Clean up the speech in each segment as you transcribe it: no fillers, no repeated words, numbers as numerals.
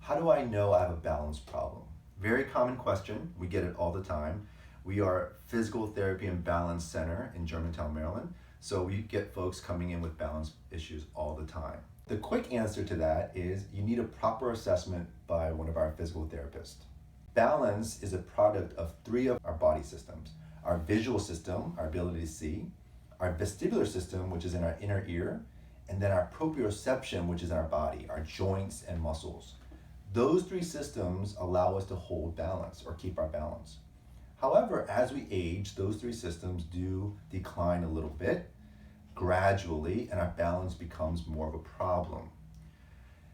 How do I know I have a balance problem? Very common question. We get it all the time. We are Physical Therapy and Balance Center in Germantown, Maryland. So we get folks coming in with balance issues all the time. The quick answer to that is you need a proper assessment by one of our physical therapists. Balance is a product of three of our body systems: our visual system, our ability to see, our vestibular system, which is in our inner ear, and then our proprioception, which is in our body, our joints and muscles. Those three systems allow us to hold balance or keep our balance. However, as we age, those three systems do decline a little bit gradually, and our balance becomes more of a problem.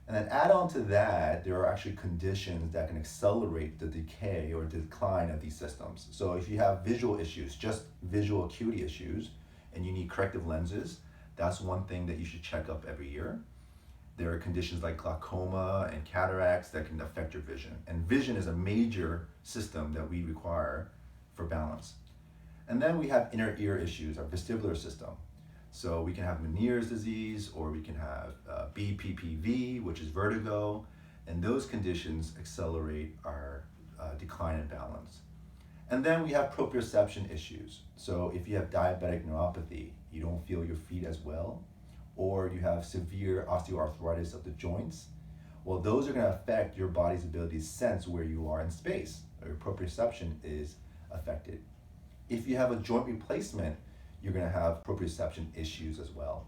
And then add on to that, there are actually conditions that can accelerate the decay or decline of these systems. So if you have visual issues, just visual acuity issues, and you need corrective lenses, that's one thing that you should check up every year. There are conditions like glaucoma and cataracts that can affect your vision. And vision is a major system that we require for balance. And then we have inner ear issues, our vestibular system. So we can have Meniere's disease, or we can have BPPV, which is vertigo, and those conditions accelerate our decline in balance. And then we have proprioception issues. So if you have diabetic neuropathy, you don't feel your feet as well, or you have severe osteoarthritis of the joints, well, those are going to affect your body's ability to sense where you are in space, or your proprioception is affected. If you have a joint replacement, you're going to have proprioception issues as well.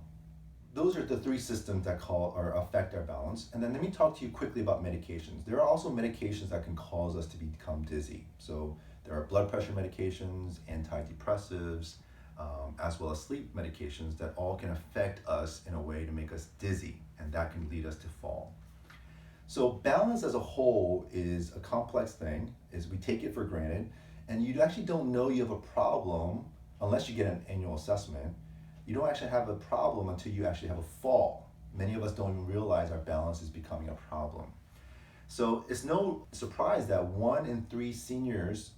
Those are the three systems that affect our balance. And then let me talk to you quickly about medications. There are also medications that can cause us to become dizzy. So there are blood pressure medications, antidepressives, as well as sleep medications that all can affect us in a way to make us dizzy, and that can lead us to fall. So balance as a whole is a complex thing, is we take it for granted, and you actually don't know you have a problem unless you get an annual assessment. You don't actually have a problem until you actually have a fall. Many of us don't even realize our balance is becoming a problem. So it's no surprise that 1 in 3 seniors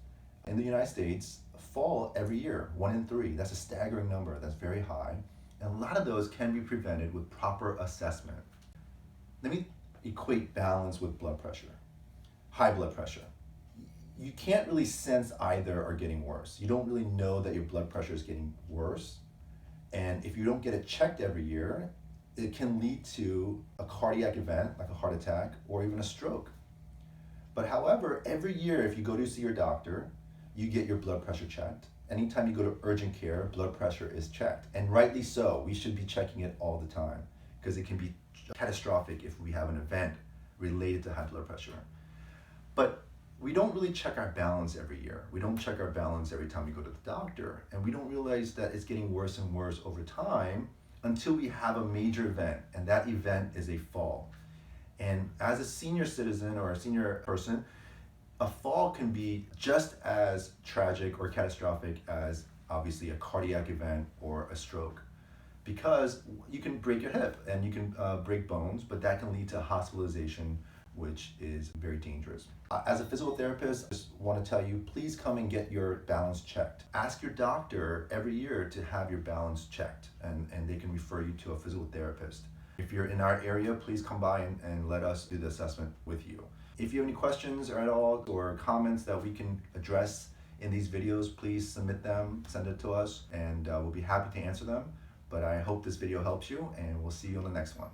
in the United States fall every year, 1 in 3. That's a staggering number, that's very high. And a lot of those can be prevented with proper assessment. Let me equate balance with blood pressure, high blood pressure. You can't really sense either are getting worse. You don't really know that your blood pressure is getting worse. And if you don't get it checked every year, it can lead to a cardiac event, like a heart attack, or even a stroke. But however, every year if you go to see your doctor, you get your blood pressure checked. Anytime you go to urgent care, blood pressure is checked. And rightly so, we should be checking it all the time, because it can be catastrophic if we have an event related to high blood pressure. But we don't really check our balance every year. We don't check our balance every time we go to the doctor. And we don't realize that it's getting worse and worse over time until we have a major event, and that event is a fall. And as a senior citizen or a senior person, a fall can be just as tragic or catastrophic as obviously a cardiac event or a stroke, because you can break your hip and you can break bones, but that can lead to hospitalization, which is very dangerous. As a physical therapist, I just want to tell you, please come and get your balance checked. Ask your doctor every year to have your balance checked, and they can refer you to a physical therapist. If you're in our area, please come by and let us do the assessment with you. If you have any questions at all or comments that we can address in these videos, please submit them, send it to us, and we'll be happy to answer them. But I hope this video helps you, and we'll see you on the next one.